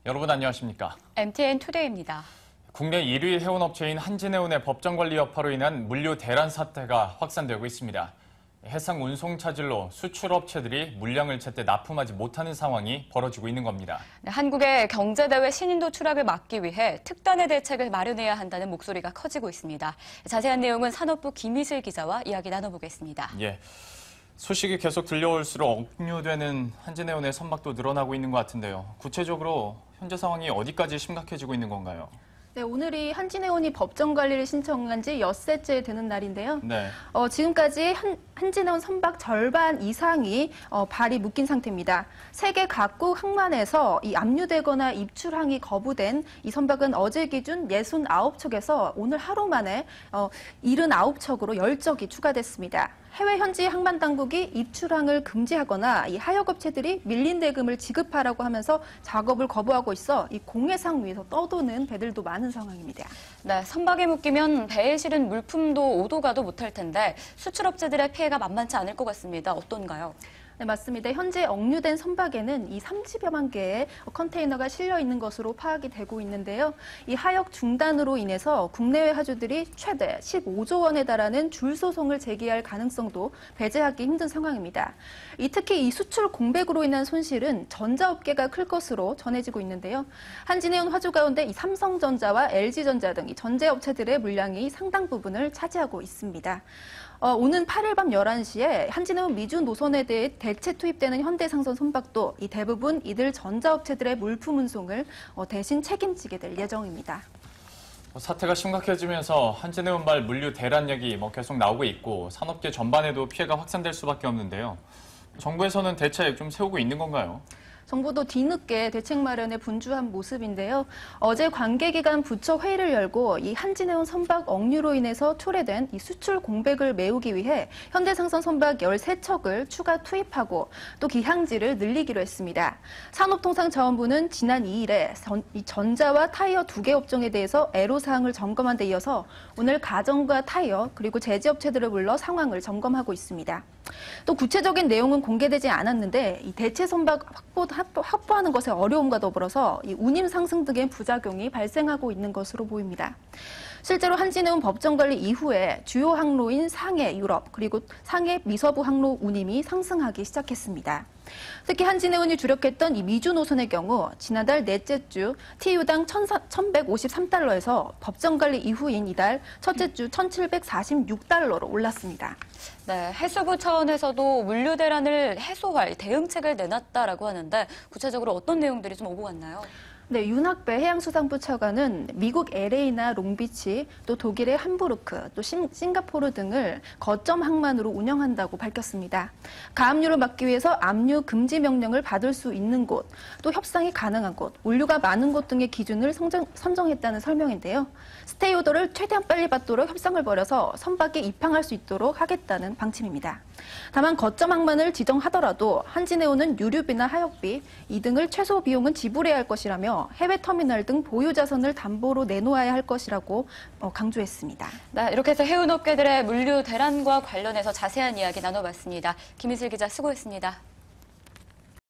여러분 안녕하십니까? MTN 투데이입니다. 국내 1위 해운업체인 한진해운의 법정관리 여파로 인한 물류 대란 사태가 확산되고 있습니다. 해상 운송 차질로 수출업체들이 물량을 제때 납품하지 못하는 상황이 벌어지고 있는 겁니다. 한국의 경제대회 신인도 추락을 막기 위해 특단의 대책을 마련해야 한다는 목소리가 커지고 있습니다. 자세한 내용은 산업부 김희슬 기자와 이야기 나눠보겠습니다. 예, 소식이 계속 들려올수록 억류되는 한진해운의 선박도 늘어나고 있는 것 같은데요. 구체적으로 현재 상황이 어디까지 심각해지고 있는 건가요? 네, 오늘이 한진해운이 법정 관리를 신청한 지 엿새째 되는 날인데요. 네. 지금까지 한진해운 선박 절반 이상이 발이 묶인 상태입니다. 세계 각국 항만에서 이 압류되거나 입출항이 거부된 이 선박은 어제 기준 69척에서 오늘 하루 만에 79척으로 10척이 추가됐습니다. 해외 현지 항만 당국이 입출항을 금지하거나 이 하역업체들이 밀린 대금을 지급하라고 하면서 작업을 거부하고 있어 이 공해상 위에서 떠도는 배들도 많은 상황입니다. 네, 선박에 묶이면 배에 실은 물품도 오도 가도 못할 텐데 수출업체들의 피해가 만만치 않을 것 같습니다. 어떤가요? 네, 맞습니다. 현재 억류된 선박에는 이 30여만 개의 컨테이너가 실려 있는 것으로 파악이 되고 있는데요. 이 하역 중단으로 인해서 국내외 하주들이 최대 15조 원에 달하는 줄소송을 제기할 가능성도 배제하기 힘든 상황입니다. 특히 이 수출 공백으로 인한 손실은 전자업계가 클 것으로 전해지고 있는데요. 한진해운 화주 가운데 이 삼성전자와 LG전자 등 이 전자업체들의 물량이 상당 부분을 차지하고 있습니다. 오는 8일 밤 11시에 한진해운 미주 노선에 대해 대체 투입되는 현대상선 선박도 이 대부분 이들 전자업체들의 물품 운송을 대신 책임지게 될 예정입니다. 사태가 심각해지면서 한진해운발 물류 대란 얘기 계속 나오고 있고 산업계 전반에도 피해가 확산될 수밖에 없는데요. 정부에서는 대책 좀 세우고 있는 건가요? 정부도 뒤늦게 대책 마련에 분주한 모습인데요. 어제 관계기관 부처 회의를 열고 이 한진해운 선박 억류로 인해서 초래된 이 수출 공백을 메우기 위해 현대상선 선박 13척을 추가 투입하고 또 기항지를 늘리기로 했습니다. 산업통상자원부는 지난 2일에 전자와 타이어 2개 업종에 대해서 애로사항을 점검한 데 이어서 오늘 가전과 타이어 그리고 제지업체들을 불러 상황을 점검하고 있습니다. 또 구체적인 내용은 공개되지 않았는데 이 대체 선박 확보하는 것에 어려움과 더불어서 이 운임 상승 등의 부작용이 발생하고 있는 것으로 보입니다. 실제로 한진해운 법정관리 이후에 주요 항로인 상해, 유럽 그리고 상해 미서부 항로 운임이 상승하기 시작했습니다. 특히 한진해운이 주력했던 이 미주 노선의 경우 지난달 넷째 주 TU당 1,153달러에서 법정관리 이후인 이달 첫째 주 1,746달러로 올랐습니다. 네, 해수부 차원에서도 물류 대란을 해소할 대응책을 내놨다라고 하는데 구체적으로 어떤 내용들이 좀 오고 갔나요? 네, 윤학배 해양수산부 차관은 미국 LA나 롱비치, 또 독일의 함부르크, 또 싱가포르 등을 거점 항만으로 운영한다고 밝혔습니다. 가압류를 막기 위해서 압류 금지 명령을 받을 수 있는 곳, 또 협상이 가능한 곳, 물류가 많은 곳 등의 기준을 선정했다는 설명인데요. 스테이 오더를 최대한 빨리 받도록 협상을 벌여서 선박에 입항할 수 있도록 하겠다는 방침입니다. 다만 거점 항만을 지정하더라도 한진해운은 유류비나 하역비 이 등을 최소 비용은 지불해야 할 것이라며 해외 터미널 등 보유 자선을 담보로 내놓아야 할 것이라고 강조했습니다. 네, 이렇게 해서 해운업계들의 물류 대란과 관련해서 자세한 이야기 나눠봤습니다. 김희슬 기자 수고했습니다.